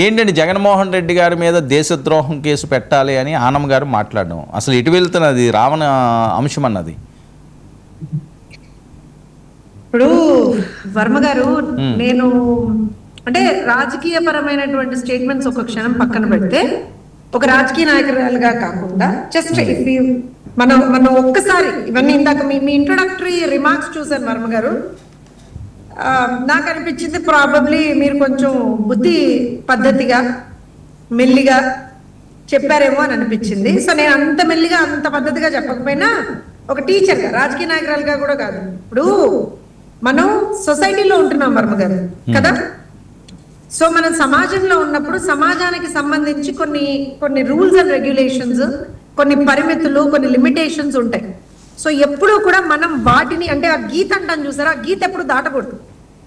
ఏంటండి జగన్మోహన్ రెడ్డి గారి మీద దేశద్రోహం కేసు పెట్టాలి అని ఆనమ్మ గారు మాట్లాడడం, అసలు ఇటు వెళ్తున్నది రావణ అంశం అన్నది. ఇప్పుడు వర్మ గారు, నేను అంటే రాజకీయ పరమైనటువంటి స్టేట్మెంట్స్ ఒక క్షణం పక్కన పెడితే, ఒక రాజకీయ నాయకురాలుగా కాకుండా జస్ట్ మనం ఒక్కసారి ఇవన్నీ ఇందాక మీ ఇంట్రొడక్టరీ రిమార్క్స్ చూసాను వర్మ గారు. నాకు అనిపించింది ప్రాబబ్లీ మీరు కొంచెం బుద్ధి పద్ధతిగా మెల్లిగా చెప్పారేమో అని అనిపించింది. సో నేను అంత మెల్లిగా అంత పద్ధతిగా చెప్పకపోయినా ఒక టీచర్గా, రాజకీయ నాయకురాలుగా కూడా కాదు, ఇప్పుడు మనం సొసైటీలో ఉంటున్నాం వర్మ గారు కదా. సో మనం సమాజంలో ఉన్నప్పుడు సమాజానికి సంబంధించి కొన్ని రూల్స్ అండ్ రెగ్యులేషన్స్, కొన్ని పరిమితులు, కొన్ని లిమిటేషన్స్ ఉంటాయి. సో ఎప్పుడూ కూడా మనం వాటిని, అంటే ఆ గీత అంటాను చూసారా, ఆ గీత ఎప్పుడు దాటకూడదు.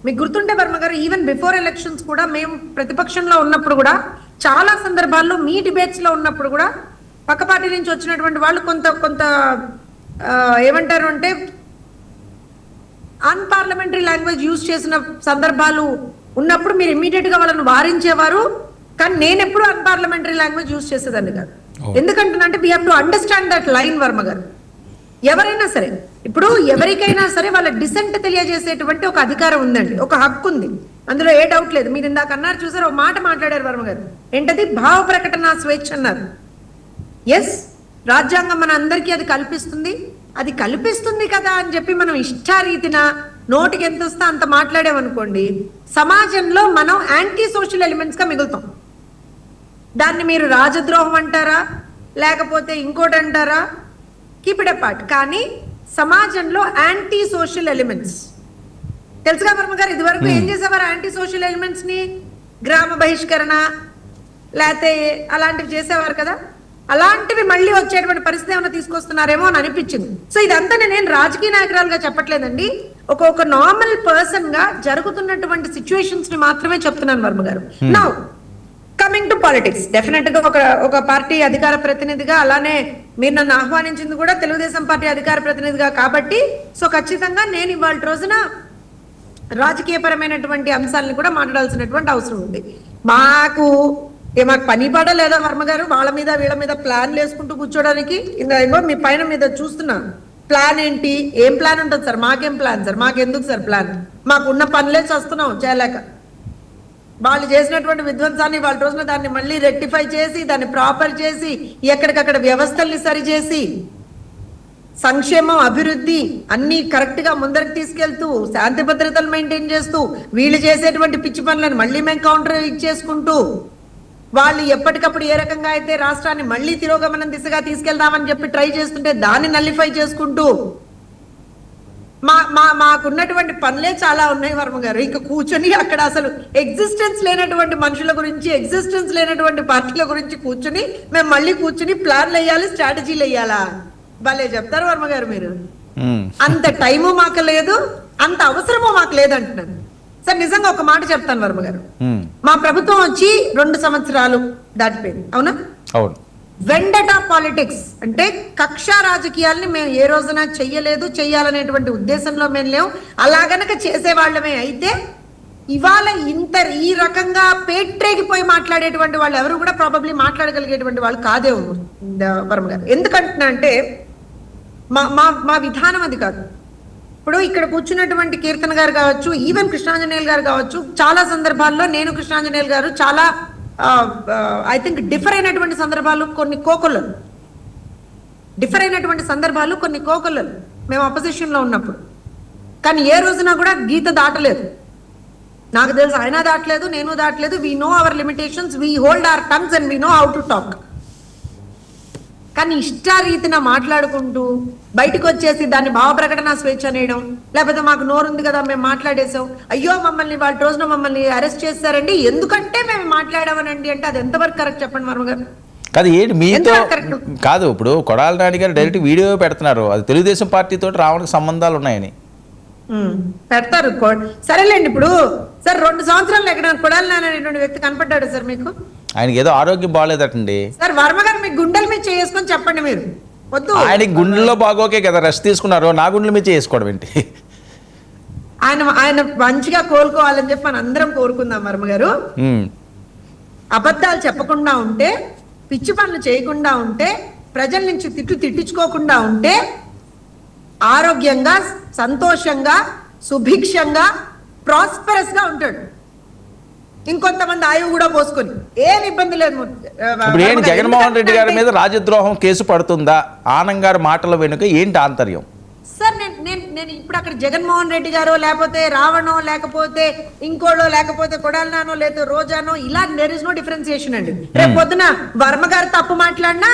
మీకు గుర్తుంటే వర్మ గారు, ఈవెన్ బిఫోర్ ఎలక్షన్స్ కూడా మేము ప్రతిపక్షంలో ఉన్నప్పుడు కూడా చాలా సందర్భాల్లో మీ డిబేట్స్ లో ఉన్నప్పుడు కూడా పక్క పార్టీ నుంచి వచ్చినటువంటి వాళ్ళు కొంత ఏమంటారు అంటే అన్పార్లమెంటరీ లాంగ్వేజ్ యూజ్ చేసిన సందర్భాలు ఉన్నప్పుడు మీరు ఇమీడియట్ గా వాళ్ళని వారించేవారు. కానీ నేను ఎప్పుడు అన్పార్లమెంటరీ లాంగ్వేజ్ యూజ్ చేసేదాన్ని కాదు. ఎందుకంటే we have to understand that line Varma గారు. ఎవరైనా సరే, ఇప్పుడు ఎవరికైనా సరే వాళ్ళ డిసెంట్ తెలియజేసేటువంటి ఒక అధికారం ఉందండి, ఒక హక్కు ఉంది, అందులో ఏ డౌట్ లేదు. మీరు ఇందాక అన్నారు చూసారు, ఒక మాట మాట్లాడారు వర్మ గారు, ఏంటది భావ ప్రకటన స్వేచ్ఛ అన్నారు. ఎస్, రాజ్యాంగం మన అందరికీ అది కల్పిస్తుంది కదా అని చెప్పి మనం ఇష్టారీతిన నోటికి ఎంత వస్తే అంత మాట్లాడామనుకోండి, సమాజంలో మనం యాంటీ సోషల్ ఎలిమెంట్స్ గా మిగులుతాం. దాన్ని మీరు రాజద్రోహం అంటారా లేకపోతే ఇంకోటి అంటారా, కీప్ ఇట్ అపార్ట్. కానీ సమాజంలో యాంటీ సోషల్ ఎలిమెంట్స్ తెలుసుగా వర్మ గారు, ఇదివరకు ఏం చేసేవారు యాంటీ సోషల్ ఎలిమెంట్స్ ని? గ్రామ బహిష్కరణ లేకపోతే అలాంటివి చేసేవారు కదా. అలాంటివి మళ్ళీ వచ్చేటువంటి పరిస్థితి ఏమైనా తీసుకొస్తున్నారేమో అని అనిపించింది. సో ఇదంతా నేను రాజకీయ నాయకురాలుగా చెప్పట్లేదండి, ఒక నార్మల్ పర్సన్ గా జరుగుతున్నటువంటి సిచ్యువేషన్స్ ని మాత్రమే చెప్తున్నాను వర్మ గారు. Now coming to politics, definite గా ఒక పార్టీ అధికార ప్రతినిధిగా, అలానే మీరు నన్ను ఆహ్వానించింది కూడా తెలుగుదేశం పార్టీ అధికార ప్రతినిధిగా కాబట్టి, సో ఖచ్చితంగా నేను ఇవాళ రోజున రాజకీయపరమైనటువంటి అంశాలను కూడా మాట్లాడాల్సినటువంటి అవసరం ఉంది. మాకు పని పడలేదా వర్మ గారు వాళ్ళ మీద వీళ్ళ మీద ప్లాన్లు వేసుకుంటూ కూర్చోడానికి? ఇంకా మీ పైన మీద చూస్తున్నా ప్లాన్ ఏంటి, ఏం ప్లాన్ ఉంటుంది సార్? మాకేం ప్లాన్ సార్, మాకెందుకు సార్ ప్లాన్? మాకున్న పనులే చేస్తున్నాం చేయలేక. వాళ్ళు చేసినటువంటి విధ్వంసాన్ని వాళ్ళ రోజున దాన్ని మళ్ళీ రెక్టిఫై చేసి, దాన్ని ప్రాపర్ చేసి, ఎక్కడికక్కడ వ్యవస్థల్ని సరిచేసి, సంక్షేమం అభివృద్ధి అన్ని కరెక్ట్ గా ముందరికి తీసుకెళ్తూ, శాంతి భద్రతలు మెయింటైన్ చేస్తూ, వీళ్ళు చేసేటువంటి పిచ్చి పనులను మళ్ళీ మేము కౌంటర్ ఇచ్చేసుకుంటూ, వాళ్ళు ఎప్పటికప్పుడు ఏ రకంగా అయితే రాష్ట్రాన్ని మళ్ళీ తిరోగమనం దిశగా తీసుకెళ్దామని చెప్పి ట్రై చేస్తుంటే దాన్ని నల్లిఫై చేసుకుంటూ, మాకున్నటువంటి పనులే చాలా ఉన్నాయి వర్మ గారు. ఇంకా కూర్చొని అక్కడ అసలు ఎగ్జిస్టెన్స్ లేనటువంటి మనుషుల గురించి, ఎగ్జిస్టెన్స్ లేనటువంటి పార్టీల గురించి కూర్చొని మేము మళ్ళీ కూర్చుని ప్లాన్లు వేయాలి, స్ట్రాటజీలు వేయాలా? భలే చెప్తారు వర్మ గారు మీరు. అంత టైము మాకు లేదు, అంత అవసరమో మాకు లేదంటున్నాను సార్. నిజంగా ఒక మాట చెప్తాను వర్మ గారు, మా ప్రభుత్వం వచ్చి 2 సంవత్సరాలు దాటిపోయింది, అవునా? అవును. వెండటా పాలిటిక్స్ అంటే కక్ష రాజకీయాల్ని మేము ఏ రోజున చెయ్యలేదు, చెయ్యాలనేటువంటి ఉద్దేశంలో మేము లేవు. అలా గనక చేసేవాళ్ళమే అయితే ఇవాళ ఈ రకంగా పేట్రేగిపోయి మాట్లాడేటువంటి వాళ్ళు ఎవరు కూడా ప్రాబబ్లీ మాట్లాడగలిగేటువంటి వాళ్ళు కాదే వర్మ గారు. ఎందుకంటున్నా అంటే మా విధానం అది కాదు. ఇప్పుడు ఇక్కడ కూర్చున్నటువంటి కీర్తన గారు కావచ్చు, ఈవెన్ కృష్ణాంజనేయులు గారు కావచ్చు, చాలా సందర్భాల్లో నేను కృష్ణాంజనేయులు గారు చాలా ఐ థింక్ డిఫర్ అయినటువంటి సందర్భాలు, కొన్ని కోకొల్లలు మేము అపోజిషన్ లో ఉన్నప్పుడు. కానీ ఏ రోజున కూడా గీత దాటలేదు. నాకు తెలుసు ఆయన దాటలేదు, నేను దాటలేదు. We know our limitations, we hold our tongues and we know how to talk. కానీ ఇష్టారీతిన మాట్లాడుకుంటూ బయటకు వచ్చేసి దాన్ని భావ ప్రకటన స్వేచ్ఛ అనేయడం, లేకపోతే మాకు నోరుంది కదా మేము మాట్లాడేసాం, అయ్యో మమ్మల్ని వాళ్ళ రోజున మమ్మల్ని అరెస్ట్ చేస్తారండి ఎందుకంటే మేము మాట్లాడామనండి అంటే అది ఎంతవరకు కరెక్ట్ చెప్పండి వర్మ గారు? కాదు ఏంటి మీతో కాదు, ఇప్పుడు కొడాలి నాని గారు డైరెక్ట్ వీడియో పెడుతున్నారు, అది తెలుగుదేశం పార్టీతో రావడానికి సంబంధాలు ఉన్నాయని పెడతారు. సరేలేండి, ఇప్పుడు సార్ 2 సంవత్సరాలు ఎక్కడ కొడాలి నాని అనేటువంటి వ్యక్తి కనపడ్డాడు సార్ మీకు? ఆయనకి ఏదో ఆరోగ్యం బాగాలేదటండి సార్. వర్మ గారు మీ గుండెల మీద చేసుకొని చెప్పండి, మీరు వద్దు. ఆయన గుండెల్లో బాగోకే కదా రెస్ట్ తీసుకున్నారు, నా గుండెల మీద చేసుకోవడం ఏంటి? ఆయన మంచిగా కోలుకోవాలని చెప్పి మనం అందరం కోరుకుందాం వర్మ గారు. అబద్ధాలు చెప్పకుండా ఉంటే, పిచ్చి పనులు చేయకుండా ఉంటే, ప్రజల నుంచి తిట్టించుకోకుండా ఉంటే ఆరోగ్యంగా, సంతోషంగా, సుభిక్షంగా, ప్రాస్పరస్ గా ఉంటాడు. ఇంకొంతమంది ఆయువు కూడా పోసుకొని ఏం ఇబ్బంది లేదు. ఇప్పుడు ఏంటి జగన్మోహన్ రెడ్డి గారి మీద రాజద్రోహం కేసు పడుతుందా? ఆనం గారి మాటల వెనుక ఏంటి ఆంతర్యం? సార్ నేను ఇప్పుడు అక్కడ జగన్మోహన్ రెడ్డి గారో, లేకపోతే రావణో, లేకపోతే ఇంకోళ్ళో, లేకపోతే కొడాలనానో, లేదా రోజానో, ఇలా దేర్ ఇస్ నో డిఫరెన్సియేషన్ అండి. రేపు పొద్దున వర్మ గారు తప్పు మాట్లాడినా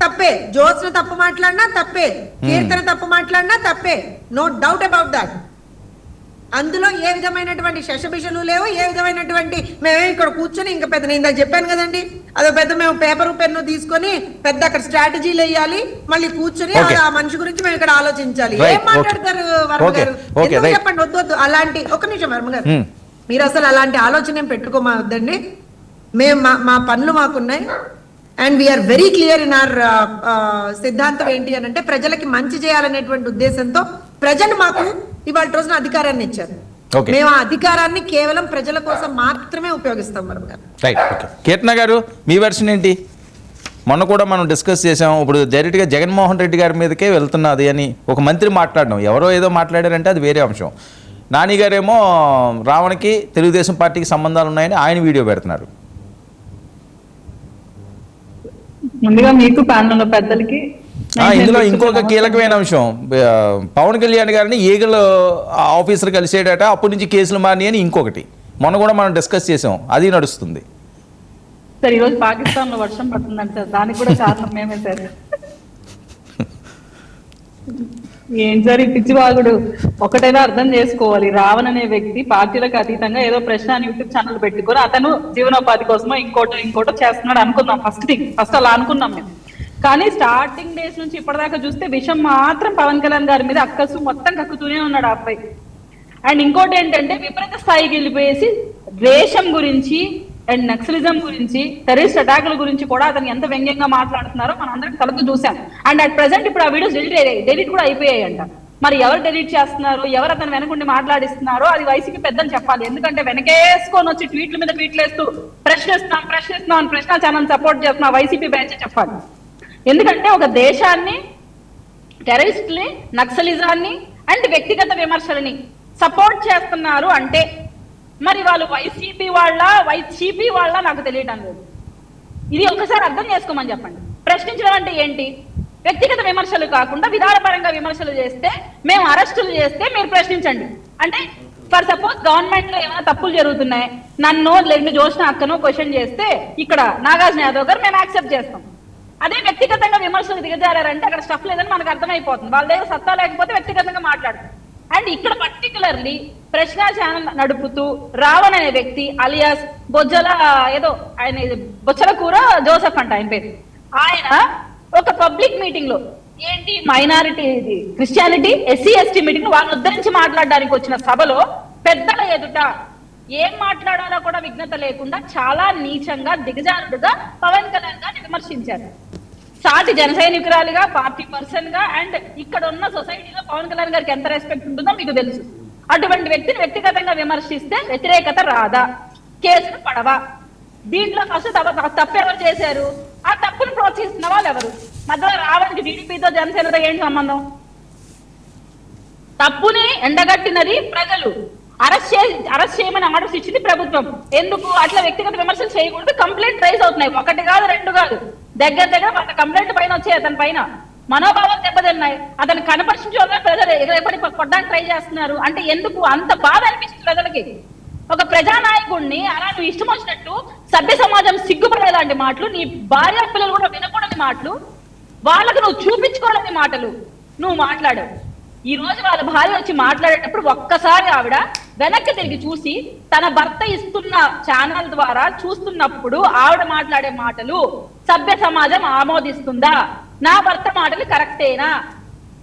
తప్పే, జ్యోత్స్న తప్పు మాట్లాడినా తప్పే, కీర్తన తప్పు మాట్లాడినా తప్పే, నో డౌట్ అబౌట్ దాట్. అందులో ఏ విధమైనటువంటి శశభిషలు లేవు, ఏ విధమైనటువంటి మేమే ఇక్కడ కూర్చొని ఇంకా పెద్ద, నేను ఇందాక చెప్పాను కదండి, అదో పెద్ద మేము పేపర్ పెన్ను తీసుకొని పెద్ద అక్కడ స్ట్రాటజీలు వేయాలి, మళ్ళీ కూర్చొని ఆ మనిషి గురించి మేము ఇక్కడ ఆలోచించాలి. ఏం మాట్లాడతారు వర్మ గారు? ఎందుకు చెప్పండి, వద్దు అలాంటి. ఒక నిమిషం వర్మ గారు, మీరు అసలు అలాంటి ఆలోచన ఏం పెట్టుకోవద్దండి. మేము మా పనులు మాకున్నాయి. And we are very clear in our సిద్ధాంతం ఏంటి అని అంటే, ప్రజలకి మంచి చేయాలనేటువంటి ఉద్దేశంతో ప్రజలు మాకు ఇవాళ రోజున అధికారాన్ని ఇచ్చారు. మేము ఆ అధికారాన్ని కేవలం ప్రజల కోసం మాత్రమే ఉపయోగిస్తాం. వర్మ గారు, రైట్. ఓకే, కీర్తన గారు మీ వెర్షన్ ఏంటి? మొన్న కూడా మనం డిస్కస్ చేసాం. ఇప్పుడు డైరెక్ట్గా జగన్మోహన్ రెడ్డి గారి మీదకే వెళ్తున్నది అని ఒక మంత్రి మాట్లాడడం, ఎవరో ఏదో మాట్లాడారంటే అది వేరే అంశం. నాని గారేమో రావణ్కి తెలుగుదేశం పార్టీకి సంబంధాలు ఉన్నాయని ఆయన వీడియో పెడుతున్నారు. ముందుగా మీకు ప్యానల్ పెద్దలకి ఇందులో ఇంకొక కీలకమైన అంశం, పవన్ కళ్యాణ్ గారిని ఈగల్ ఆఫీసర్ కలిసేడట, అప్పటి నుంచి కేసులు మారినాయి అని ఇంకొకటి మొన్న కూడా మనం డిస్కస్ చేసాం, అది నడుస్తుంది. సార్ ఈరోజు పాకిస్తాన్ లో వర్షం పడుతుందంట సార్, దానికి కూడా కారణం మేమే సార్. ఏం సార్ ఈ పిచ్చివాగుడు? ఒకటైనా అర్థం చేసుకోవాలి, రావణ్ అనే వ్యక్తి పార్టీలకు అతీతంగా ఏదో ప్రశ్న అని యూట్యూబ్ ఛానల్ పెట్టుకొని అతను జీవనోపాధి కోసమో ఇంకోటో చేస్తున్నాడు అనుకుందాం. ఫస్ట్ అలా అనుకున్నాం మేము. కానీ స్టార్టింగ్ డేస్ నుంచి ఇప్పటిదాకా చూస్తే విషయం మాత్రం పవన్ కళ్యాణ్ గారి మీద అక్కసు మొత్తం కక్కుతూనే ఉన్నాడు ఆ అబ్బాయి. అండ్ ఇంకోటి ఏంటంటే విపరీత స్థాయికి వెళ్ళిపోయేసి రేషం గురించి అండ్ నక్సలిజం గురించి, టెర్రరిస్ట్ అటాకుల గురించి కూడా అతను ఎంత వ్యంగ్యంగా మాట్లాడుతున్నారో మనం అందరం కలుపు చూసాం. అండ్ అట్ ప్రెసెంట్ ఇప్పుడు ఆ వీడియోస్ డెలీట్ కూడా అయిపోయాయంట. మరి ఎవరు డెలీట్ చేస్తున్నారు, ఎవరు అతను వెనకుండి మాట్లాడిస్తున్నారో అది వైసీపీ పెద్దలు చెప్పాలి. ఎందుకంటే వెనకేసుకొని వచ్చి ట్వీట్ల మీద ట్వీట్లు వేస్తూ ప్రశ్నిస్తున్నాం అని ప్రశ్న ఛానల్ సపోర్ట్ చేస్తున్నా వైసీపీ బ్యాచ్ చెప్పాలి. ఎందుకంటే ఒక దేశాన్ని, టెర్రరిస్ట్ని, నక్సలిజాన్ని అండ్ వ్యక్తిగత విమర్శలని సపోర్ట్ చేస్తున్నారు అంటే మరి వాళ్ళు వైసీపీ వాళ్ళ నాకు తెలియటం లేదు. ఇది ఒకసారి అర్థం చేసుకోమని చెప్పండి. ప్రశ్నించడం అంటే ఏంటి? వ్యక్తిగత విమర్శలు కాకుండా విధానపరంగా విమర్శలు చేస్తే, మేము అరెస్టులు చేస్తే మీరు ప్రశ్నించండి. అంటే ఫర్ సపోజ్ గవర్నమెంట్ లో ఏమైనా తప్పులు జరుగుతున్నాయి, నన్ను లేదంటే జ్యోత్స్న అక్కను క్వశ్చన్ చేస్తే ఇక్కడ నాగార్జున యాదవ్ గారు మేము యాక్సెప్ట్ చేస్తాం. అదే వ్యక్తిగతంగా విమర్శలు దిగజారంటే అక్కడ స్టఫ్ లేదని మనకు అర్థమైపోతుంది. వాళ్ళ దగ్గర సత్తా లేకపోతే వ్యక్తిగతంగా మాట్లాడతారు. అండ్ ఇక్కడ పర్టికులర్లీ ప్రశ్న ఛానల్ నడుపుతూ రావణ్ అనే వ్యక్తి అలియాస్ బొచ్చల కూర జోసెఫ్ అంట ఆయన పేరు, ఆయన ఒక పబ్లిక్ మీటింగ్ లో ఏంటి minority, Christianity, SC ST meeting వాళ్ళని ఉద్ధరించి మాట్లాడడానికి వచ్చిన సభలో పెద్దల ఎదుట ఏం మాట్లాడాలో కూడా విఘ్నత లేకుండా చాలా నీచంగా దిగజారుడుగా పవన్ కళ్యాణ్ గారిని విమర్శించారు. సాటి జన సైనికురాలిగా, పార్టీ పర్సన్ గా అండ్ ఇక్కడ ఉన్న సొసైటీలో పవన్ కళ్యాణ్ గారికి ఎంత రెస్పెక్ట్ ఉంటుందో మీకు తెలుసు. అటువంటి వ్యక్తిని వ్యక్తిగతంగా విమర్శిస్తే వ్యతిరేకత రాదా, కేసులు పడవా? దీంట్లో ఫస్ట్ తప్పు ఎవరు చేశారు? ఆ తప్పును ప్రోత్సహిస్తున్న వాళ్ళు ఎవరు? మధ్యలో రావడానికి టీడీపీతో జనసేనతో ఏంటి సంబంధం? తప్పుని ఎండగట్టినది ప్రజలు, అరెస్ట్ చేయమని ఆర్డర్స్ ఇచ్చింది ప్రభుత్వం. ఎందుకు అట్లా వ్యక్తిగత విమర్శలు చేయకూడదు? కంప్లైంట్ రైజ్ అవుతున్నాయి, ఒకటి కాదు రెండు కాదు, దగ్గర 100 కంప్లైంట్ పైన వచ్చాయి. అతని పైన మనోభావాలు దెబ్బతిన్నాయి. అతను కనపరిచించే ప్రజలు ఎగరపడి కొట్టడానికి ట్రై చేస్తున్నారు. అంటే ఎందుకు అంత బాధ అనిపిస్తుంది ప్రజలకి? ఒక ప్రజానాయకుడిని అలా నువ్వు ఇష్టం వచ్చినట్టు, సభ్య సమాజం సిగ్గుపడేలాంటి మాటలు, నీ భార్య పిల్లలు కూడా వినకూడని మాటలు, వాళ్ళకు నువ్వు చూపించుకోవడని మాటలు నువ్వు మాట్లాడావు. ఈ రోజు వాళ్ళ భార్య వచ్చి మాట్లాడేటప్పుడు ఒక్కసారి ఆవిడ వెనక్కి తిరిగి చూసి తన భర్త ఇస్తున్న ఛానల్ ద్వారా చూస్తున్నప్పుడు ఆవిడ మాట్లాడే మాటలు సభ్య సమాజం ఆమోదిస్తుందా? నా భర్త మాటలు కరెక్టేనా?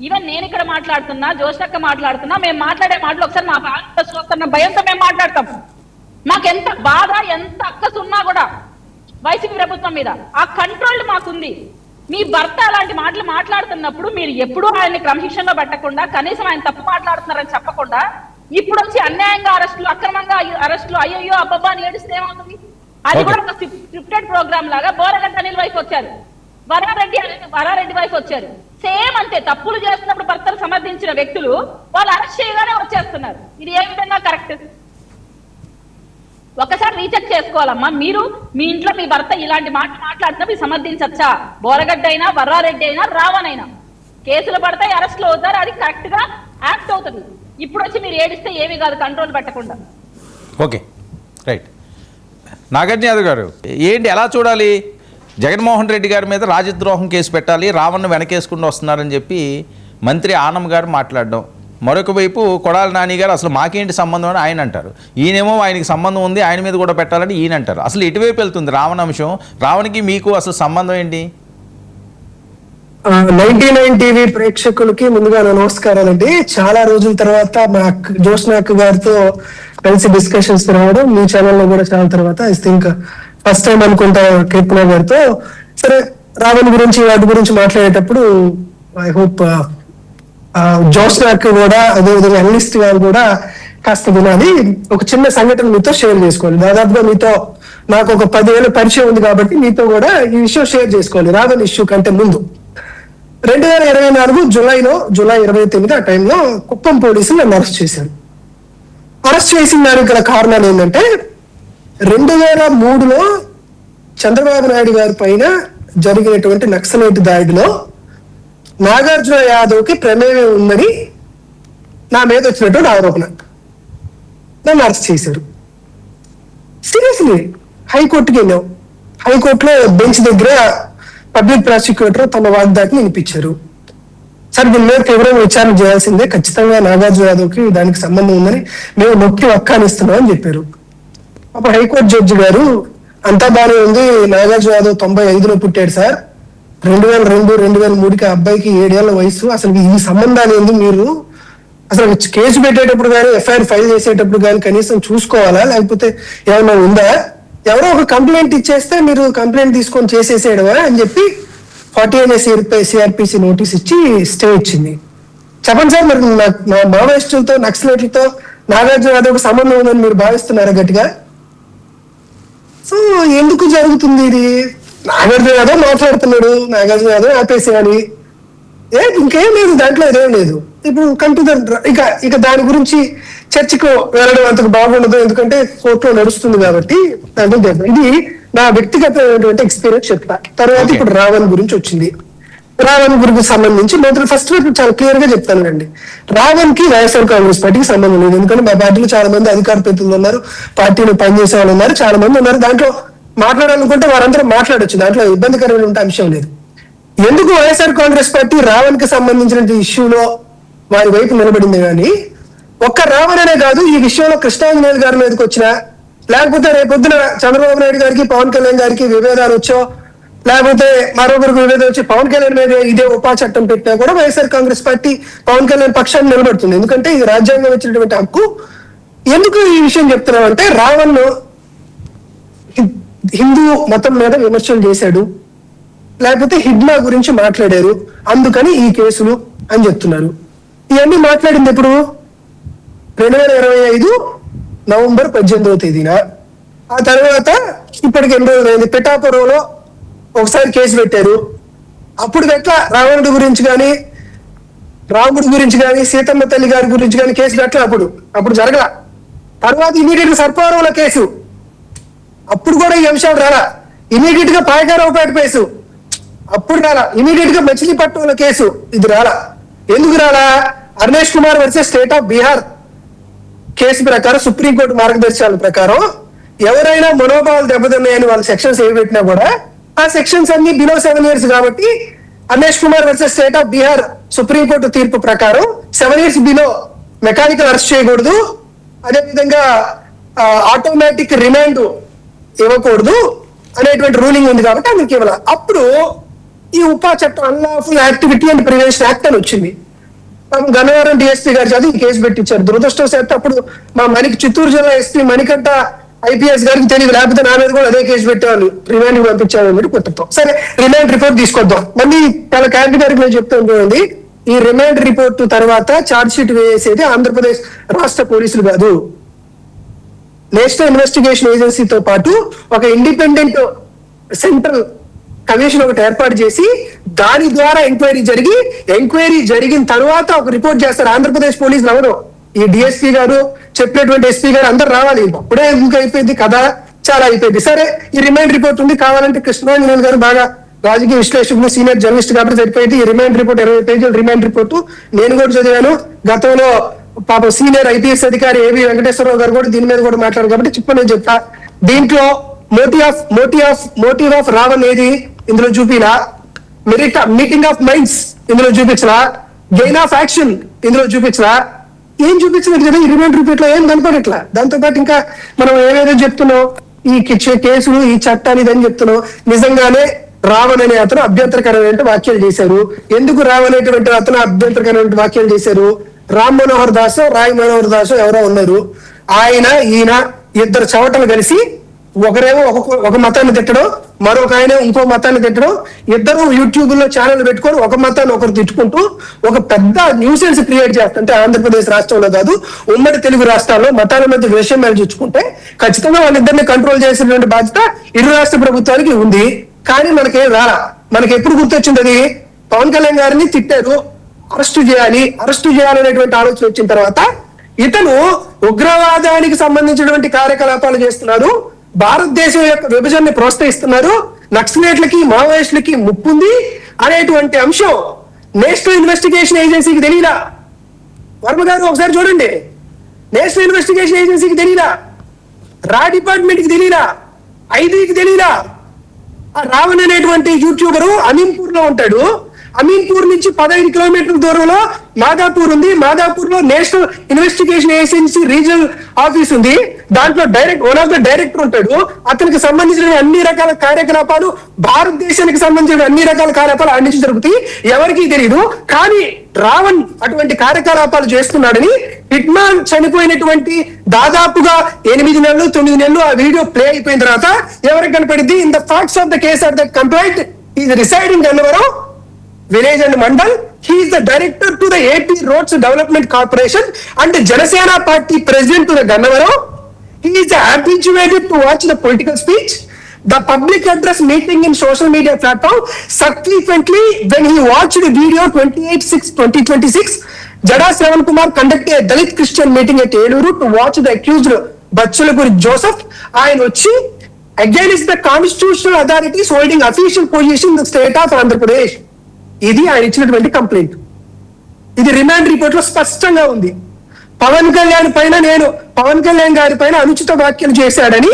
ఈవెన్ నేను ఇక్కడ మాట్లాడుతున్నా, జోష్నక్క మాట్లాడుతున్నా, మేము మాట్లాడే మాటలు ఒకసారి మా భార్య చూస్తున్న భయంతో మేము మాట్లాడతాం. మాకెంత బాధ, ఎంత అక్కసు ఉన్నా కూడా వైసీపీ ప్రభుత్వం మీద ఆ కంట్రోల్ మాకుంది. మీ భర్త అలాంటి మాటలు మాట్లాడుతున్నప్పుడు మీరు ఎప్పుడూ ఆయన్ని క్రమశిక్షణలో పెట్టకుండా, కనీసం ఆయన తప్పు మాట్లాడుతున్నారని చెప్పకుండా, ఇప్పుడు వచ్చి అన్యాయంగా అరెస్టులు, అక్రమంగా అరెస్టులు, అయ్యో అబ్బబ్బా అని ఏడిస్తే ఏమవుతుంది? అది కూడా ఒక స్క్రిప్టెడ్ ప్రోగ్రామ్ లాగా బోరగడ్డ అనిల్ వైఫ్ వచ్చారు, వరారెడ్డి వైఫ్ వచ్చారు, సేమ్ అంతే. తప్పులు చేస్తున్నప్పుడు భర్తలు సమర్థించిన వ్యక్తులు వాళ్ళు అరెస్ట్ చేయగానే వచ్చేస్తున్నారు. ఇది ఏ విధంగా కరెక్ట్? ఒకసారి రీచెక్ చేసుకోవాలమ్మా. మీరు మీ ఇంట్లో మీ భర్త ఇలాంటి మాట్లాడినా మీరు సమర్థించచ్చా? బోరగడ్డ అయినా, వర్రారెడ్డి అయినా, రావణ్ అయినా కేసులు పడతాయి, అరెస్టులు అవుతారు, అది కరెక్ట్ గా యాక్ట్ అవుతుంది. ఇప్పుడు వచ్చి మీరు ఏడిస్తే ఏమీ కాదు, కంట్రోల్ పెట్టకుండా. Okay, right. నాగార్జున యాదవ్ గారు, ఏంటి ఎలా చూడాలి? జగన్మోహన్ రెడ్డి గారి మీద రాజద్రోహం కేసు పెట్టాలి, రావణ్ను వెనకేసుకుంటూ వస్తున్నారని చెప్పి మంత్రి ఆనం గారు మాట్లాడడం, మరొక వైపు కొడాలి నాని గారు అసలు మాకేంటి సంబంధం అని ఆయన అంటారు, ఈయనేమో ఆయనకి సంబంధం ఉంది, ఆయన మీద కూడా పెట్టాలని ఈయన అంటారు. అసలు ఎటువైపు వెళ్తుంది రావణ అంశం? రావణ్కి మీకు అసలు సంబంధం ఏంటి? 99 టీవీ ప్రేక్షకులకి ముందుగా నమస్కారాలండి. చాలా రోజుల తర్వాత మా జోష్నా అక్క గారితో కలిసి డిస్కషన్స్ రావడం, మీ ఛానల్లో కూడా చాలా తర్వాత ఐ థింక్ ఫస్ట్ టైం అనుకుంటా కీర్తన గారితో. సరే, రావణ్ గురించి వాటి గురించి మాట్లాడేటప్పుడు ఐ హోప్ జోష్నా అక్క కూడా అదేవిధంగా అనలిస్ట్ గారు కూడా కాస్త వినాలి. ఒక చిన్న సంఘటన మీతో షేర్ చేసుకోవాలి. దాదాపుగా మీతో నాకు ఒక 10 ఏళ్ళ పరిచయం ఉంది కాబట్టి మీతో కూడా ఈ విషయం షేర్ చేసుకోవాలి. రావణ్ ఇష్యూ కంటే ముందు 2024 జూలై 29 ఆ టైంలో కుప్పం పోలీసులు నన్ను అరెస్ట్ చేశారు. అరెస్ట్ చేసిన దానికి గల కారణాలు ఏంటంటే 2003లో చంద్రబాబు నాయుడు గారి పైన జరిగినటువంటి నక్సలైట్ దాడిలో నాగార్జున యాదవ్కి ప్రమేయం ఉందని నా మీద వచ్చినటువంటి ఆరోపణ. నన్ను అరెస్ట్ చేశారు. సీరియస్లీ హైకోర్టుకి వెళ్ళాం. హైకోర్టులో బెంచ్ దగ్గర పబ్లిక్ ప్రాసిక్యూటర్ తమ వాగ్దాటిని వినిపించారు. సార్, దీని మీద తీవ్రంగా విచారణ చేయాల్సిందే, ఖచ్చితంగా నాగార్జున యాదవ్కి దానికి సంబంధం ఉందని మేము నొక్కి వక్కానిస్తున్నాం అని చెప్పారు. అప్పుడు హైకోర్టు జడ్జి గారు, అంతా బాగానే ఉంది, నాగార్జున యాదవ్ 95లో పుట్టాడు సార్, 2002-2003కి అబ్బాయికి 7 ఏళ్ల వయసు, అసలు ఈ సంబంధాలు ఏంది? మీరు అసలు కేసు పెట్టేటప్పుడు కానీ ఎఫ్ఐఆర్ ఫైల్ చేసేటప్పుడు కానీ కనీసం చూసుకోవాలా, లేకపోతే ఏమైనా ఉందా? ఎవరో ఒక కంప్లైంట్ ఇచ్చేస్తే మీరు కంప్లైంట్ తీసుకొని చేసేసేయడమా అని చెప్పి 40 సిఆర్పిసి నోటీస్ ఇచ్చి స్టే ఇచ్చింది. చెప్పండి సార్, మరి మా మావోయిస్టులతో నక్సలైట్లతో నాగార్జున యాదవ్కి సంబంధం ఉందని మీరు భావిస్తున్నారా గట్టిగా? సో ఎందుకు జరుగుతుంది ఇది? నాగార్జున యాదవ్ మాట్లాడుతున్నాడు, నాగార్జున యాదవ్ ఆపేసేయాలి, ఇంకేం లేదు, దాంట్లో ఇదేం లేదు. ఇప్పుడు కంప్యూటర్ ఇక దాని గురించి చర్చకు వెళ్ళడం అంతకు బాగుండదు, ఎందుకంటే కోర్టులో నడుస్తుంది కాబట్టి. ఇది నా వ్యక్తిగతమైనటువంటి ఎక్స్పీరియన్స్ చెప్తా. తర్వాత ఇప్పుడు రావణ్ గురించి వచ్చింది. రావణ్ గురికి సంబంధించి మొదలు ఫస్ట్ చాలా క్లియర్ గా చెప్తాను అండి. రావణ్ కి వైఎస్ఆర్ కాంగ్రెస్ పార్టీకి సంబంధం లేదు. ఎందుకంటే మా పార్టీలో చాలా మంది అధికార ప్రతినిధులు ఉన్నారు, పార్టీలో పనిచేసే వాళ్ళు ఉన్నారు, చాలా మంది ఉన్నారు. దాంట్లో మాట్లాడాలనుకుంటే వారందరూ మాట్లాడొచ్చు, దాంట్లో ఇబ్బందికరమైన అంశం లేదు. ఎందుకు వైఎస్ఆర్ కాంగ్రెస్ పార్టీ రావణ్ కి సంబంధించిన ఇష్యూలో వారి వైపు నిలబడింది కానీ ఒక్క రావణ్ అనే కాదు, ఈ విషయంలో కృష్ణాంజనేయులు గారి మీదకి వచ్చినా, లేకపోతే రేపొద్దున చంద్రబాబు నాయుడు గారికి పవన్ కళ్యాణ్ గారికి విభేదాలు వచ్చో, లేకపోతే మరొకరికి విభేదం వచ్చి పవన్ కళ్యాణ్ మీద ఇదే ఉపా చట్టం పెట్టినా కూడా వైఎస్ఆర్ కాంగ్రెస్ పార్టీ పవన్ కళ్యాణ్ పక్షాన్ని నిలబడుతుంది. ఎందుకంటే ఇది రాజ్యాంగం ఇచ్చినటువంటి హక్కు. ఎందుకు ఈ విషయం చెప్తున్నామంటే, రావణ్ హిందూ మతం మీద విమర్శలు చేశాడు, లేకపోతే హిడ్మా గురించి మాట్లాడారు, అందుకని ఈ కేసులు అని చెప్తున్నారు. ఇవన్నీ మాట్లాడింది ఎప్పుడు? 2025 నవంబర్ 18వ తేదీన. ఆ తర్వాత ఇప్పటికి 8 రోజులైంది. పిఠాపురంలో ఒకసారి కేసు పెట్టారు. అప్పుడు ఎట్లా రావణుడి గురించి కానీ, రాముడి గురించి కానీ, సీతమ్మ తల్లి గారి గురించి కానీ కేసు పెట్టలే. అప్పుడు జరగల. తర్వాత ఇమీడియట్ సర్పవరంలో కేసు, అప్పుడు కూడా ఈ అంశాలు రాలా. ఇమీడియట్ గా పాయకారావుపేట కేసు, అప్పుడు రాలా. ఇమీడియట్ గా మచిలీపట్నంలో కేసు, ఇది రాలా. ఎందుకు రాలా? Arnesh Kumar versus state of Bihar case ప్రకారం, సుప్రీంకోర్టు మార్గదర్శకాల ప్రకారం ఎవరైనా మనోభావాలు దెబ్బతిన్నాయని వాళ్ళ సెక్షన్స్ ఏవి పెట్టినా కూడా ఆ సెక్షన్స్ అన్ని బిలో 7 years కాబట్టి Arnesh Kumar versus state of Bihar supreme court తీర్పు ప్రకారం 7 years బిలో మెకానికల్ అరెస్ట్ చేయకూడదు, అదేవిధంగా ఆటోమేటిక్ రిమాండ్ ఇవ్వకూడదు అనేటువంటి రూలింగ్ ఉంది కాబట్టి అందుకు ఇవ్వాలి. అప్పుడు ఈ ఉపా చట్టం, unlawful activity and prevention act అని వచ్చింది. గన్నవరం డిఎస్పీ గారి చేత ఈ కేసు పెట్టించారు. దురదృష్టవశాత్తు అప్పుడు మా చిత్తూరు జిల్లా ఎస్పీ మణికంఠ ఐపీఎస్ గారికి తెలియదు, లేకపోతే నా మీద కూడా అదే కేసు పెట్టేవాళ్ళు, రిమాండ్ పంపించారు అన్నట్టు కొట్టడం. సరే, రిమాండ్ రిపోర్ట్ తీసుకొద్దాం. మళ్ళీ చాలా క్యాండిడేట్ నేను చెప్తూ ఉంటుంది, ఈ రిమాండ్ రిపోర్ట్ తర్వాత ఛార్జ్ షీట్ వేసేది ఆంధ్రప్రదేశ్ రాష్ట్ర పోలీసులు కాదు, నేషనల్ ఇన్వెస్టిగేషన్ ఏజెన్సీతో పాటు ఒక ఇండిపెండెంట్ సెంట్రల్ కమిషన్ ఒకటి ఏర్పాటు చేసి దాని ద్వారా ఎంక్వైరీ జరిగిన తర్వాత ఒక రిపోర్ట్ చేస్తారు. ఆంధ్రప్రదేశ్ పోలీసులు ఎవరు, ఈ డిఎస్పీ గారు చెప్పినటువంటి ఎస్పీ గారు అందరు రావాలి. అప్పుడే ఇంకా అయిపోయింది కదా, చాలా అయిపోయింది. సరే, ఈ రిమైండ్ రిపోర్ట్ ఉంది, కావాలంటే కృష్ణాంజనేయులు గారు బాగా రాజకీయ విశ్లేషకులు, సీనియర్ జర్నలిస్ట్ కాబట్టి సరిపోయింది. ఈ రిమైండ్ రిపోర్ట్ 20 పేజీల రిమైండ్ రిపోర్టు నేను కూడా చదివాను. గతంలో పాప సీనియర్ ఐపీఎస్ అధికారి ఏవి వెంకటేశ్వరరావు గారు కూడా దీని మీద కూడా మాట్లాడారు కాబట్టి నేను చెప్తా. దీంట్లో మోటివ్ ఆఫ్ రావణ్ ఏది ఇందులో చూపిలా, మీటింగ్ ఆఫ్ మైండ్స్ ఇందులో చూపించలా, గెయిన్ ఆఫ్ యాక్షన్ ఇందులో చూపించలా, ఏం చూపించలేదు కదా ఈ రిమైండ్ రిపోర్ట్ లో, ఏం కనపడట్లా. దాంతో పాటు ఇంకా మనం ఏవేదో చెప్తున్నాం, ఈ కేసులు, ఈ చట్టాలు ఇదని చెప్తున్నాం. నిజంగానే రావణ్ అనే అతను అభ్యంతరకరమైన వ్యాఖ్యలు చేశారు. ఎందుకు రావణ్ అనేటువంటి అతను అభ్యంతరకరమైన వ్యాఖ్యలు చేశారు? రామ్ మనోహర్ దాస్, రాయ్ మనోహర్ దాస్ ఎవరో ఉన్నారు, ఈయన ఇద్దరు చవటలు కలిసి ఒకరేమో ఒక మతాన్ని తిట్టడం, మరొక ఆయన ఇంకో మతాన్ని తిట్టడం, ఇద్దరు యూట్యూబ్ లో ఛానల్ పెట్టుకొని ఒక మతాన్ని ఒకరు తిట్టుకుంటూ ఒక పెద్ద న్యూసెన్స్ క్రియేట్ చేస్తుంటే ఆంధ్రప్రదేశ్ రాష్ట్రంలో కాదు ఉమ్మడి తెలుగు రాష్ట్రాల్లో మతాల మధ్య విషయం మేల్చుకుంటే ఖచ్చితంగా వాళ్ళిద్దరిని కంట్రోల్ చేసేటువంటి బాధ్యత ఇరు రాష్ట్ర ప్రభుత్వానికి ఉంది. కానీ మనకేం రాలా. మనకి ఎప్పుడు గుర్తొచ్చింది అది, పవన్ కళ్యాణ్ గారిని తిట్టారు, అరెస్టు చేయాలనేటువంటి ఆలోచన వచ్చిన తర్వాత ఇతను ఉగ్రవాదానికి సంబంధించినటువంటి కార్యకలాపాలు చేస్తున్నారు, భారతదేశం యొక్క విభజనని ప్రోత్సహిస్తున్నారు, నక్సలైట్లకి మావోయిస్టులకి ముప్పుంది అనేటువంటి అంశం నేషనల్ ఇన్వెస్టిగేషన్ ఏజెన్సీకి తెలియదా? వర్మ గారు ఒకసారి చూడండి, నేషనల్ ఇన్వెస్టిగేషన్ ఏజెన్సీకి తెలియదా? రా డిపార్ట్మెంట్ కి తెలియదా? ఐబీకి తెలియదా? ఆ రావణ్ అనేటువంటి యూట్యూబర్ అమీన్పూర్ లో ఉంటాడు. అమీన్పూర్ నుంచి 15 కిలోమీటర్ల దూరంలో మాదాపూర్ ఉంది. మాదాపూర్ లో national investigation agency regional office ఉంది. దాంట్లో వన్ ఆఫ్ ద డైరెక్టర్ ఉంటాడు. అతనికి సంబంధించిన అన్ని రకాల కార్యకలాపాలు, భారతదేశానికి సంబంధించిన అన్ని రకాల కార్యకలాపాలు అన్ని నుంచి జరుగుతాయి, ఎవరికీ తెలియదు. కానీ రావణ్ అటువంటి కార్యకలాపాలు చేస్తున్నాడని హిట్మాన్ చనిపోయినటువంటి దాదాపుగా 8 నెలలు 9 నెలలు ఆ వీడియో ప్లే అయిపోయిన తర్వాత ఎవరికి కనపడింది? In the facts of the case are the complaint is residing Gannavaram village and mandal. He is the director to the AP Roads Development Corporation and the Janasena Party president to the Gannavaram. He is habituated to watch the political speech, the public address meeting in social media platform. Subsequently, when he watched the video 28/6/2026, Jada Shravan Kumar conducted a Dalit Christian meeting at Eluru to watch the accused Bachulapur Joseph and Ochi against the constitutional authorities holding official position in the state of Andhra Pradesh. ఇది ఆయన ఇచ్చినటువంటి complaint. ఇది remand report లో స్పష్టంగా ఉంది. పవన్ కళ్యాణ్ గారి పైన అనుచిత వ్యాఖ్యలు చేశాడని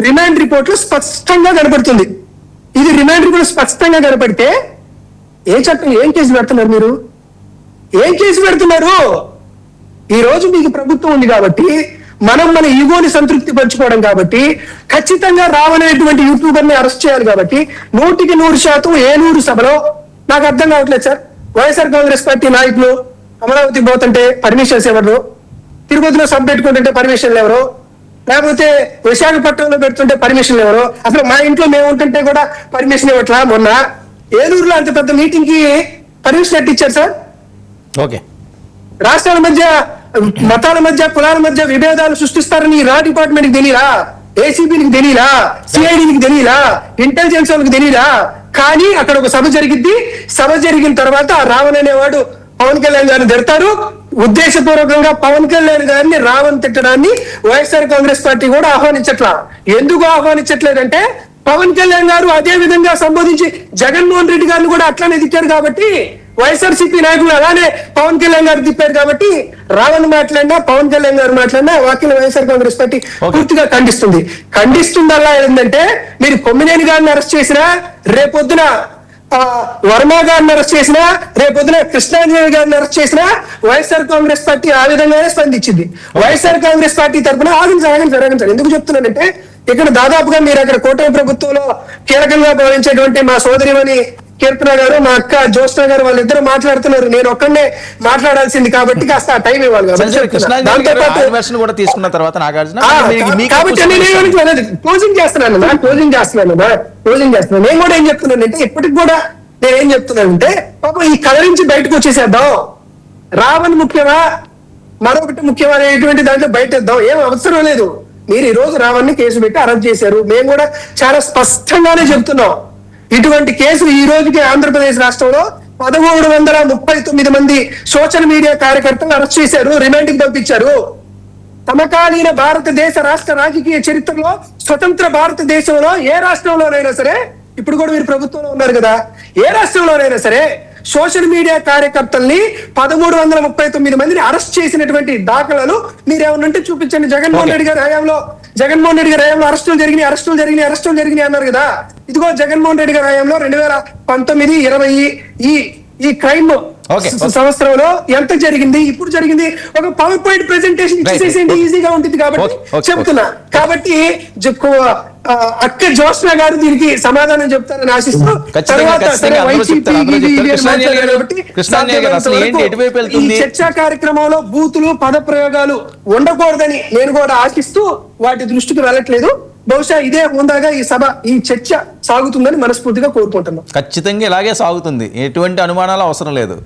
రిమాండ్ రిపోర్ట్ లో స్పష్టంగా కనపడుతుంది. ఇది రిమాండ్ రిపోర్ట్ స్పష్టంగా కనపడితే ఏం కేసు పెడుతున్నారు మీరు? ఏం కేసు పెడుతున్నారు? ఈ రోజు మీకు ప్రభుత్వం ఉంది కాబట్టి, మన ఈగోని సంతృప్తి పరచుకోవడం కాబట్టి, ఖచ్చితంగా రావనేటువంటి యూట్యూబర్ ని అరెస్ట్ చేయాలి కాబట్టి 100% ఏలూరు సభలో నాకు అర్థం కావట్లేదు సార్. వైఎస్ఆర్ కాంగ్రెస్ పార్టీ నాయకులు అమరావతి పోతుంటే పర్మిషన్స్ ఎవరు, తిరుపతిలో సభ పెట్టుకుంటుంటే పర్మిషన్లు ఎవరు, లేకపోతే విశాఖపట్నంలో పెడుతుంటే పర్మిషన్లు ఎవరు, అసలు మా ఇంట్లో మేము ఉంటుంటే కూడా పర్మిషన్ ఇవ్వట్లా. మొన్న ఏలూరులో అంత పెద్ద మీటింగ్ కి పర్మిషన్ ఎట్టి ఇచ్చారు సార్? ఓకే, రాష్ట్రాల మధ్య, మతాల మధ్య, కులాల మధ్య విభేదాలు సృష్టిస్తారని రా డిపార్ట్మెంట్ కి తెలియరా? ఏసీబీకి తెలియరా? సిఐడికి తెలియరా? ఇంటెలిజెన్స్ వాళ్ళకి తెలియరా? కానీ అక్కడ ఒక సభ జరిగింది. సభ జరిగిన తర్వాత ఆ రావణ్ అనేవాడు పవన్ కళ్యాణ్ గారిని తిడతారు. ఉద్దేశపూర్వకంగా పవన్ కళ్యాణ్ గారిని రావణ్ తిట్టడాన్ని వైఎస్ఆర్ కాంగ్రెస్ పార్టీ కూడా ఆహ్వానించట్లా. ఎందుకు ఆహ్వానించట్లేదంటే పవన్ కళ్యాణ్ గారు అదే విధంగా సంబోధించి జగన్మోహన్ రెడ్డి గారిని కూడా అట్లానే తిట్టారు కాబట్టి, వైఎస్ఆర్సీపీ నాయకులు అలానే పవన్ కళ్యాణ్ గారు తిప్పారు కాబట్టి, రావణ్ మాట్లాడినా పవన్ కళ్యాణ్ గారు మాట్లాడినా వాక్యం వైఎస్ఆర్ కాంగ్రెస్ పార్టీ పూర్తిగా ఖండిస్తుందల్లా ఏంటంటే, మీరు కొమ్మినేని గారిని అరెస్ట్ చేసినా, రేపొద్దున వర్మ గారిని అరెస్ట్ చేసినా, రేపొద్దున కృష్ణాంజనేయులు గారిని అరెస్ట్ చేసినా వైఎస్ఆర్ కాంగ్రెస్ పార్టీ ఆ విధంగానే స్పందించింది. వైఎస్ఆర్ కాంగ్రెస్ పార్టీ తరఫున ఆగించాలి. ఎందుకు చెప్తున్నానంటే, ఇక్కడ దాదాపుగా మీరు అక్కడ కూటమి ప్రభుత్వంలో కీలకంగా భావించేటువంటి మా సోదరిమణి కీర్తన గారు, మా అక్క జ్యోత్స్న గారు వాళ్ళిద్దరూ మాట్లాడుతున్నారు. నేను ఒక్కనే మాట్లాడాల్సింది కాబట్టి కాస్త ఆ టైం ఇవ్వాలి కాబట్టి క్లోజింగ్ చేస్తున్నాను. నేను కూడా ఏం చెప్తున్నానంటే, ఇప్పటికి కూడా నేను ఏం చెప్తున్నానంటే, పాపం ఈ కథ నుంచి బయటకు వచ్చేసేద్దాం. రావణ్ ముఖ్యమా, మరొకటి ముఖ్యమా అనేటువంటి దాంట్లో బయటేద్దాం. ఏం అవసరం లేదు. మీరు ఈ రోజు రావణ్ణి కేసు పెట్టి అరెస్ట్ చేశారు. మేము కూడా చాలా స్పష్టంగానే చెప్తున్నాం, ఇటువంటి కేసులు ఈ రోజుకి ఆంధ్రప్రదేశ్ రాష్ట్రంలో 1339 మంది సోషల్ మీడియా కార్యకర్తలు అరెస్ట్ చేశారు, రిమాండ్ కి పంపించారు. సమకాలీన భారతదేశ రాష్ట్ర రాజకీయ చరిత్రలో, స్వతంత్ర భారతదేశంలో ఏ రాష్ట్రంలోనైనా సరే, ఇప్పుడు కూడా మీరు ప్రభుత్వంలో ఉన్నారు కదా, ఏ రాష్ట్రంలోనైనా సరే సోషల్ మీడియా కార్యకర్తల్ని 1339 మందిని అరెస్ట్ చేసినటువంటి దాఖలాలు మీరేమన్నా ఉంటే చూపించండి. జగన్మోహన్ రెడ్డి గారి హయాంలో అరెస్టులు జరిగినాయి అన్నారు కదా. ఇదిగో జగన్మోహన్ రెడ్డి గారి హయాంలో 2019, 20 ఈ క్రైమ్ సంవత్సరంలో ఎంత జరిగింది, ఇప్పుడు జరిగింది, ఒక పవర్ పాయింట్ ప్రెజెంటేషన్ ఇచ్చేసేయండి, ఈజీగా ఉంటుంది. కాబట్టి చెప్తున్నా, కాబట్టి అక్క జోష్న గారు దీనికి సమాధానం చెప్తారని ఆశిస్తూ, ఈ చర్చా కార్యక్రమంలో బూతులు పద ప్రయోగాలు ఉండకూడదని నేను కూడా ఆశిస్తూ వాటి దృష్టికి వెళ్ళట్లేదు. బహుశా ఇదే హోందాగా ఈ చర్చ సాగుతుందని మనస్ఫూర్తిగా కోరుకుంటున్నాం. ఖచ్చితంగా ఇలాగే సాగుతుంది, ఎటువంటి అనుమానాలు అవసరం లేదు.